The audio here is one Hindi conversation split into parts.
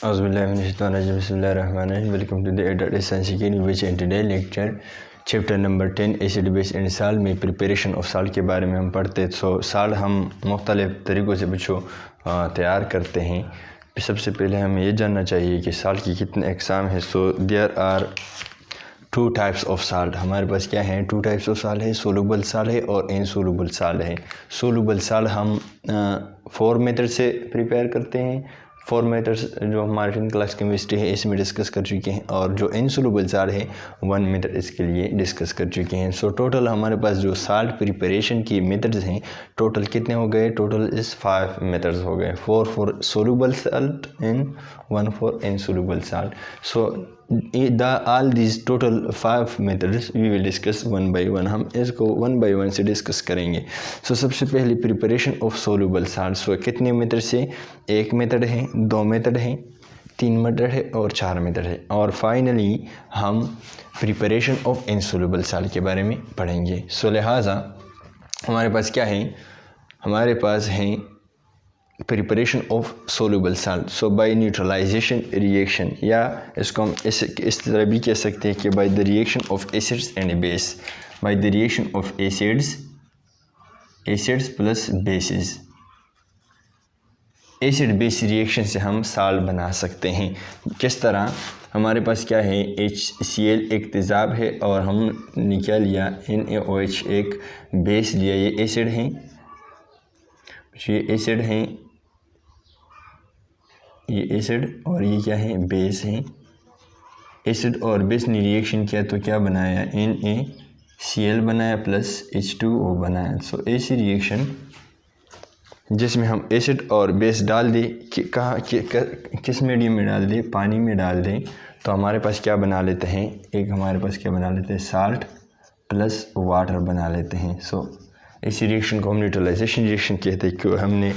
Bismillahirrahmanirrahim. Welcome to the Adult Science Again, which in today lecture chapter number 10 acid base and salt में प्रिपरेशन ऑफ साल्ट के बारे में हम पढ़ते हैं। सो साल्ट हम मुख्तलिफ़ तरीक़ों से बच्चों तैयार करते हैं। सबसे पहले हमें ये जानना चाहिए कि साल्ट की कितने अक़साम हैं। So there are 2 types of salt. हमारे पास क्या है, 2 टाइप्स ऑफ साल्ट है, सोलूबल साल्ट है और इनसोलूबल साल्ट है। सोलूबल साल्ट हम 4 मेथड से प्रिपेयर करते हैं। 4 मेथड्स जो हमारे 10th क्लास केमिस्ट्री है इसमें डिस्कस कर चुके हैं, और जो इनसोलूबल साल्ट है 1 मेथड इसके लिए डिस्कस कर चुके हैं। सो टोटल हमारे पास जो साल्ट प्रिपरेशन की मेथड्स हैं टोटल कितने हो गए, टोटल इस 5 मेथड्स हो गए, 4 for soluble salt and 1 for insoluble salt. So all these total 5 methods we will discuss one by one। हम इसको 1 by 1 से डिस्कस करेंगे। सो सबसे पहले प्रिपरेशन ऑफ सोलूबल साल्ट। सो कितने मेथड से, 1 मेथड है, 2 मेथड है, 3 मेथड है और 4 मेथड है। और फाइनली हम प्रिपरेशन ऑफ इनसोलूबल साल्ट के बारे में पढ़ेंगे। सो लिहाजा हमारे पास क्या है, हमारे पास है preparation of soluble salt. So by neutralisation reaction, या इसको हम इस तरह भी कह सकते हैं कि by the reaction of acids and base, by the reaction of acids plus basis, acid base reaction से हम साल्ट बना सकते हैं। किस तरह, हमारे पास क्या है, HCl एक तेज़ाब है और हमने क्या लिया, NaOH एक बेस लिया। ये एसिड है, ये एसिड है, ये एसिड और ये क्या है, बेस है। एसिड और बेस ने रिएक्शन किया तो क्या बनाया, NaCl बनाया प्लस H2O बनाया। सो ऐसी रिएक्शन जिसमें हम एसिड और बेस डाल दें, किस मीडियम में डाल दें, पानी में डाल दें, तो हमारे पास क्या बना लेते हैं, एक हमारे पास क्या बना लेते हैं, साल्ट प्लस वाटर बना लेते हैं। सो इसी रिएक्शन को हम न्यूट्रलाइजेशन रिएक्शन कहते हैं, क्योंकि हमने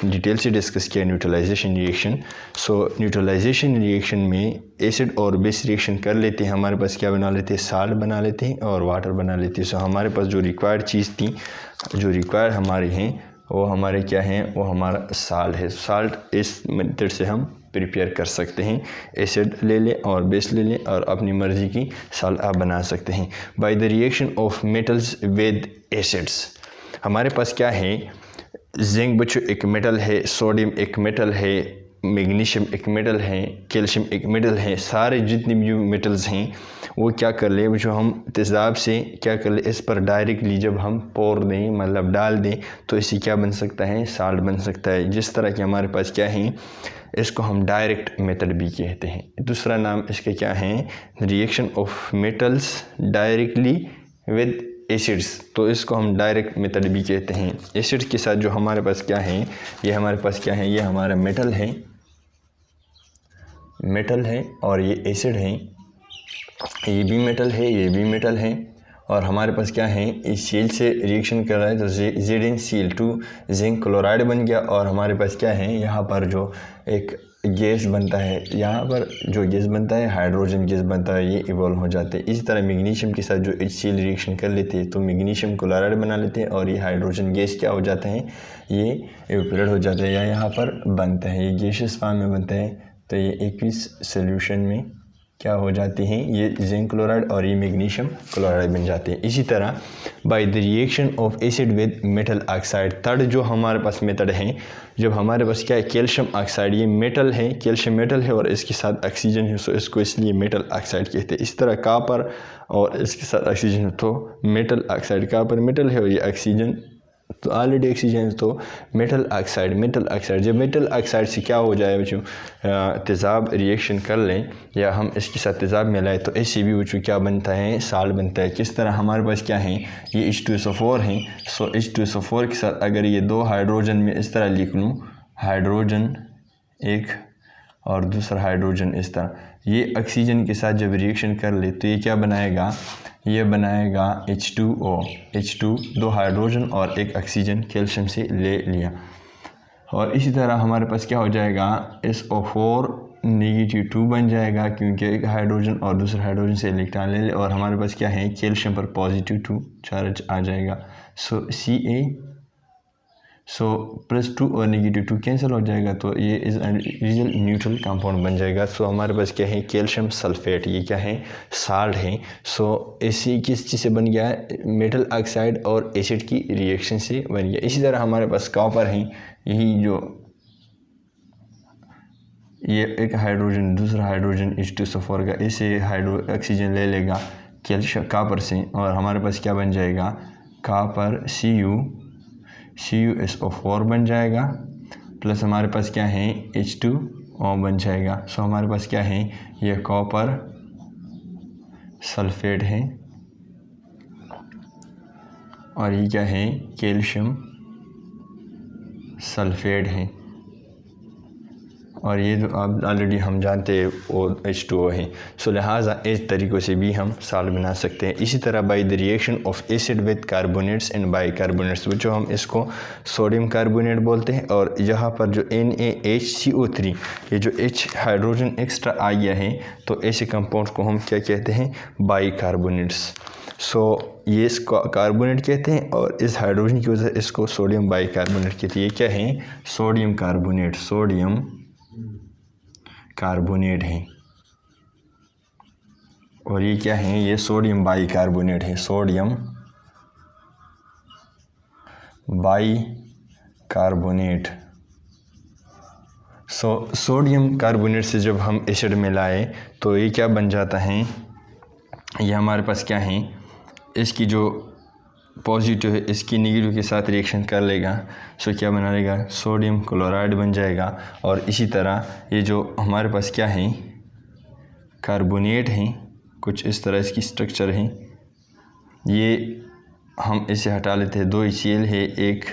डिटेल से डिस्कस किया न्यूट्रलाइजेशन रिएक्शन। सो न्यूट्रलाइजेशन रिएक्शन में एसिड और बेस रिएक्शन कर लेते हैं, हमारे पास क्या बना लेते हैं, साल्ट बना लेते हैं और वाटर बना लेते हैं। सो हमारे पास जो रिक्वायर्ड चीज़ थी, जो रिक्वायर्ड हमारे हैं वो हमारे क्या हैं, वो हमारा साल्ट है। साल्ट इस मेथड से हम प्रिपेयर कर सकते हैं, एसिड ले लें और बेस ले लें और अपनी मर्ज़ी की साल्ट आप बना सकते हैं। By the reaction of metals with acids, हमारे पास क्या है, जिंक बच्चों एक मेटल है, सोडियम एक मेटल है, मैग्नीशियम एक मेटल है, कैल्शियम एक मेटल है। सारे जितने भी मेटल्स हैं वो क्या कर ले जो हम तेज़ाब से क्या कर ले, इस पर डायरेक्टली जब हम पोर दें, मतलब डाल दें, तो इससे क्या बन सकता है, साल्ट बन सकता है। जिस तरह के हमारे पास क्या है, इसको हम डायरेक्ट मेथड भी कहते हैं। दूसरा नाम इसका क्या है, reaction of metals directly with acids, तो इसको हम डायरेक्ट मेथड भी कहते हैं। एसिड के साथ जो हमारे पास क्या है, ये हमारे पास क्या है, ये हमारा मेटल है, और ये एसिड है, ये भी मेटल है, ये भी मेटल है, और हमारे पास क्या है, इस Cl से रिएक्शन कर रहा है तो ZnCl2 जिंक क्लोराइड बन गया। और हमारे पास क्या है, यहाँ पर जो एक गैस बनता है, यहाँ पर जो गैस बनता है हाइड्रोजन गैस बनता है, ये इवॉल्व हो जाते हैं। इसी तरह मैग्नीशियम के साथ जो HCl रिएक्शन कर लेते हैं तो मैग्नीशियम क्लोराइड बना लेते हैं, और ये हाइड्रोजन गैस क्या हो जाते हैं, ये इवेपोरेट हो जाते हैं या यहाँ पर बनते हैं, ये गैसियस फॉर्म में बनते हैं। तो ये एक्विस सॉल्यूशन में क्या हो जाती हैं, ये जिंक क्लोराइड और ये मैग्नीशियम क्लोराइड बन जाते हैं। इसी तरह by the reaction of acid with metal oxide, third जो हमारे पास मेथड है, जब हमारे पास क्या है, कैल्शियम ऑक्साइड, ये मेटल है, कैल्शियम मेटल है और इसके साथ ऑक्सीजन है, सो इसको इसलिए मेटल ऑक्साइड कहते हैं। इस तरह कॉपर और इसके साथ ऑक्सीजन, तो मेटल ऑक्साइड, कॉपर मेटल है और ये ऑक्सीजन, तो ऑलरेडी ऑक्सीजन, तो मेटल ऑक्साइड। जब मेटल ऑक्साइड से क्या हो जाए बच्चों, तेज़ाब रिएक्शन कर लें या हम इसके साथ तेज़ाब मिलाएं, तो इससे भी बच्चों क्या बनता है, साल्ट बनता है। किस तरह, हमारे पास क्या है, ये H2SO4 हैं। सो H2SO4 के साथ अगर ये 2 हाइड्रोजन में इस तरह लिख लूँ, हाइड्रोजन एक और दूसरा हाइड्रोजन इस तरह, ये ऑक्सीजन के साथ जब रिएक्शन कर ले तो ये क्या बनाएगा, ये बनाएगा H2O, 2 हाइड्रोजन और एक ऑक्सीजन कैल्शियम से ले लिया। और इसी तरह हमारे पास क्या हो जाएगा, SO4 -2 बन जाएगा, क्योंकि एक हाइड्रोजन और दूसरे हाइड्रोजन से इलेक्ट्रॉन ले ले, और हमारे पास क्या है, कैल्शियम पर +2 चार्ज आ जाएगा। सो सो +2 और -2 कैंसिल हो जाएगा, तो ये इस रियल न्यूट्रल कंपाउंड बन जाएगा। सो हमारे पास क्या है, कैल्शियम सल्फेट, ये क्या है, साल्ट है। सो इसी किस चीज़ से बन गया है, मेटल ऑक्साइड और एसिड की रिएक्शन से बन गया। इसी तरह हमारे पास कॉपर है, यही जो ये एक हाइड्रोजन दूसरा हाइड्रोजन H2SO4 का, इसे ऑक्सीजन ले लेगा कैल्शियम कॉपर से, और हमारे पास क्या बन जाएगा, कॉपर CuSO4 बन जाएगा, प्लस हमारे पास क्या है H2O बन जाएगा। सो हमारे पास क्या है, ये कॉपर सल्फेट है और ये क्या है, कैल्शियम सल्फेट है, और ये जो आप ऑलरेडी हम जानते हैं वो H2O है। सो लिहाजा इस तरीक़ों से भी हम साल्ट बना सकते हैं। इसी तरह by the reaction of acid with carbonates and bicarbonates, जो हम इसको सोडियम कार्बोनेट बोलते हैं, और यहाँ पर जो NaHCO3, ये जो H हाइड्रोजन एक्स्ट्रा आ गया है, तो ऐसे कंपाउंड्स को हम क्या कहते हैं, बाइकार्बोनेट्स। सो ये इसको कार्बोनेट कहते हैं, और इस हाइड्रोजन की वजह से इसको सोडियम बाइकार्बोनेट कहते हैं। ये क्या है, सोडियम कार्बोनेट, सोडियम कार्बोनेट है, और ये क्या है, ये सोडियम बाइकार्बोनेट है, sodium bicarbonate. So sodium carbonate से जब हम एसिड मिलाए तो ये क्या बन जाता है, ये हमारे पास क्या है, इसकी जो पॉजिटिव है इसकी नेगेटिव के साथ रिएक्शन कर लेगा। सो क्या बना लेगा, सोडियम क्लोराइड बन जाएगा। और इसी तरह ये जो हमारे पास क्या है, कार्बोनेट है, कुछ इस तरह इसकी स्ट्रक्चर है, ये हम इसे हटा लेते हैं। 2 HCl है, एक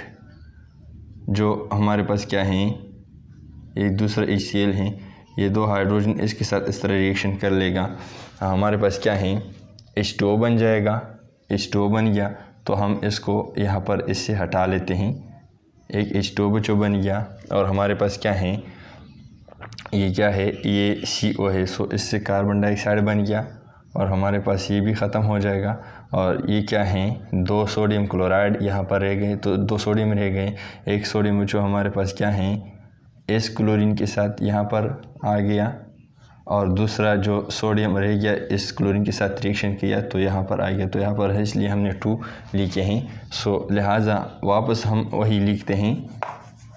जो हमारे पास क्या है, एक दूसरा HCl है, ये 2 हाइड्रोजन इसके साथ इस तरह रिएक्शन कर लेगा। हमारे पास क्या है, H2O बन जाएगा, H2O बन गया, तो हम इसको यहाँ पर इससे हटा लेते हैं, एक H2O बन गया, और हमारे पास क्या है, ये क्या है, ये CO है। सो इससे कार्बन डाइऑक्साइड बन गया, और हमारे पास ये भी ख़त्म हो जाएगा। और ये क्या है, 2 सोडियम क्लोराइड यहाँ पर रह गए, तो 2 सोडियम रह गए, एक सोडियम जो हमारे पास क्या है, S क्लोरीन के साथ यहाँ पर आ गया, और दूसरा जो सोडियम रह गया इस क्लोरीन के साथ रिएक्शन किया तो यहाँ पर आ गया, तो यहाँ पर है, इसलिए हमने 2 लिखे हैं। सो लिहाजा वापस हम वही लिखते हैं,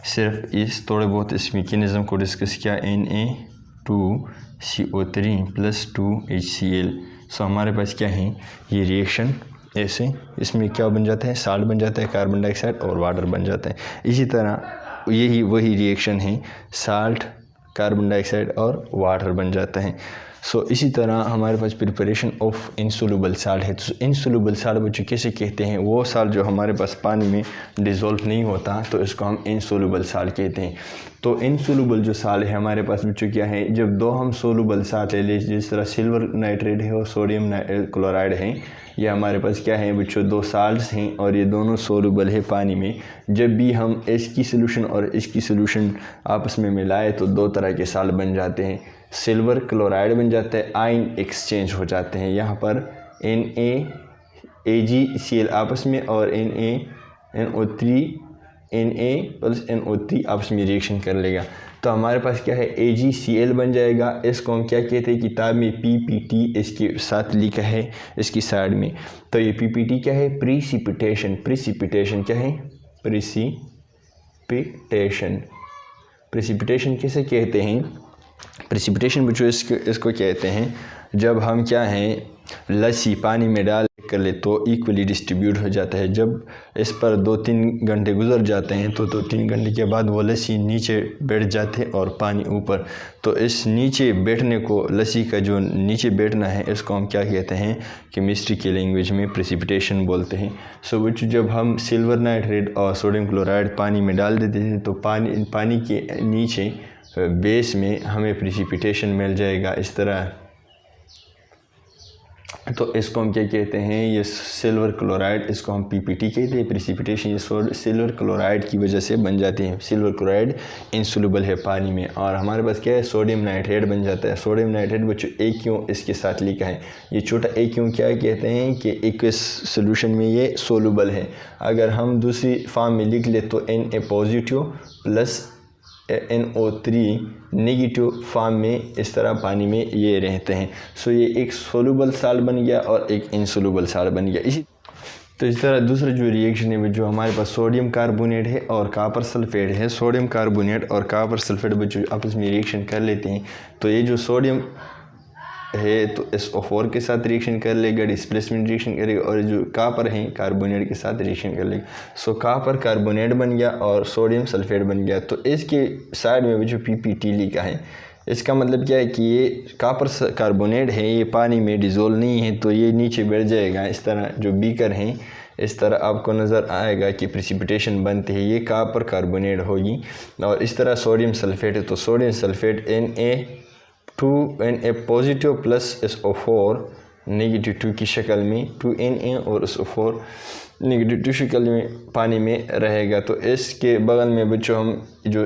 सिर्फ इस थोड़े बहुत इस मैकेनिज़्म को डिस्कस किया, Na2CO3 + 2HCl। सो हमारे पास क्या है, ये रिएक्शन ऐसे इसमें क्या बन जाता है, साल्ट बन जाता है, कार्बन डाइऑक्साइड और वाटर बन जाता है। इसी तरह यही वही रिएक्शन है, साल्ट, कार्बन डाइऑक्साइड और वाटर बन जाता है। सो इसी तरह हमारे पास प्रिपरेशन ऑफ इनसोल्यूबल साल्ट है। तो इनसोल्यूबल साल्ट बच्चों कैसे कहते हैं, वो साल्ट जो हमारे पास पानी में डिज़ोल्व नहीं होता, तो इसको हम इनसोल्यूबल साल्ट कहते हैं। तो इनसोल्यूबल जो साल्ट है हमारे पास बच्चों क्या है, जब 2 हम सोल्यूबल साल्ट ले लें, जिस तरह सिल्वर नाइट्रेट है और सोडियम क्लोराइड है, ये हमारे पास क्या है बच्चों, 2 साल्ट्स हैं, और ये दोनों सोल्यूबल है पानी में। जब भी हम इसकी सोल्यूशन और इसकी सोल्यूशन आपस में मिलाए तो 2 तरह के साल्ट बन जाते हैं, सिल्वर क्लोराइड बन जाता है, आयन एक्सचेंज हो जाते हैं। यहाँ पर NaAgCl आपस में और NaNO3 Na+NO3 आपस में रिएक्शन कर लेगा, तो हमारे पास क्या है, AgCl बन जाएगा। इसको हम क्या कहते हैं, किताब में PPT इसके साथ लिखा है इसकी साइड में। तो ये PPT क्या है, प्रीसिपिटेशन। प्रीसिपिटेशन क्या है, प्रीसिपिटेशन। प्रीसिपिटेशन किसे कहते हैं, प्रेसिपिटेशन बच्चों इसको कहते हैं जब हम क्या हैं, लस्सी पानी में डाल कर ले तो इक्वली डिस्ट्रीब्यूट हो जाता है। जब इस पर 2-3 घंटे गुजर जाते हैं तो 2-3 घंटे के बाद वो लस्सी नीचे बैठ जाते हैं और पानी ऊपर। तो इस नीचे बैठने को, लस्सी का जो नीचे बैठना है, इसको हम क्या कहते हैं, केमिस्ट्री की लैंग्वेज में प्रेसिपिटेशन बोलते हैं। सो बच्चों जब हम सिल्वर नाइट्रेट और सोडियम क्लोराइड पानी में डाल देते हैं तो पानी के नीचे बेस में हमें प्रेसिपिटेशन मिल जाएगा। इस तरह तो इसको हम क्या कहते हैं, ये सिल्वर क्लोराइड, इसको हम पीपीटी कहते हैं। प्रेसिपिटेशन ये सिल्वर क्लोराइड की वजह से बन जाती है। सिल्वर क्लोराइड इनसोल्यूबल है पानी में। और हमारे पास क्या है, सोडियम नाइट्रेट बन जाता है। सोडियम नाइट्रेट बच्चों AQ इसके साथ लिखा है। ये छोटा AQ क्या कहते हैं कि एक्वस सोल्यूशन में ये सोल्यूबल है। अगर हम दूसरी फॉर्म में लिख ले तो Na positive plus NO3 negative form में इस तरह पानी में ये रहते हैं। सो ये एक सोल्यूबल साल्ट बन गया और एक इनसोल्यूबल साल्ट बन गया। तो इस तरह दूसरा जो रिएक्शन है जो हमारे पास सोडियम कार्बोनेट है और कॉपर सल्फेट है। सोडियम कार्बोनेट और कॉपर सल्फेट बच्चों आपस में रिएक्शन कर लेते हैं। तो ये जो सोडियम है तो SO4 के साथ रिएक्शन कर लेगा, डिस्प्लेसमेंट रिएक्शन करेगा, और जो कॉपर है कार्बोनेट के साथ रिएक्शन कर लेगा। सो कॉपर कार्बोनेट बन गया और सोडियम सल्फेट बन गया। तो इसके साइड में जो PPT लिखा है, इसका मतलब क्या है कि ये कॉपर कार्बोनेट है, ये पानी में डिज़ोल्व नहीं है, तो ये नीचे बैठ जाएगा। इस तरह जो बीकर हैं इस तरह आपको नज़र आएगा कि प्रेसिपिटेशन बनती है, ये कॉपर कार्बोनेट होगी। और इस तरह सोडियम सल्फेट है, तो sodium sulphate Na positive plus SO4 negative 2 की शक्ल में, 2Na और SO4 नेगेटिव 2 शक्ल में पानी में रहेगा। तो इसके बगल में बच्चों हम जो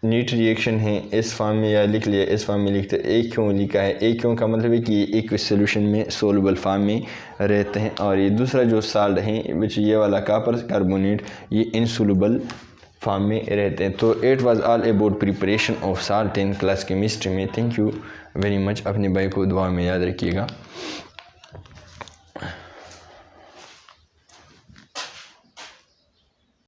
नीट रिएक्शन है इस फॉर्म में या लिख लिया, इस फॉर्म में लिखते AQ लिखा है। AQ का मतलब है कि ये एक सोल्यूशन में सोल्यूबल फॉर्म में रहते हैं। और ये दूसरा जो साल्ट है बच्चों ये वाला कॉपर कार्बोनेट, ये इनसोल्यूबल फॉर्म में रहते हैं। तो it was all about preparation of salt in class chemistry में। Thank you very much. अपने भाई को दुआ में याद रखिएगा।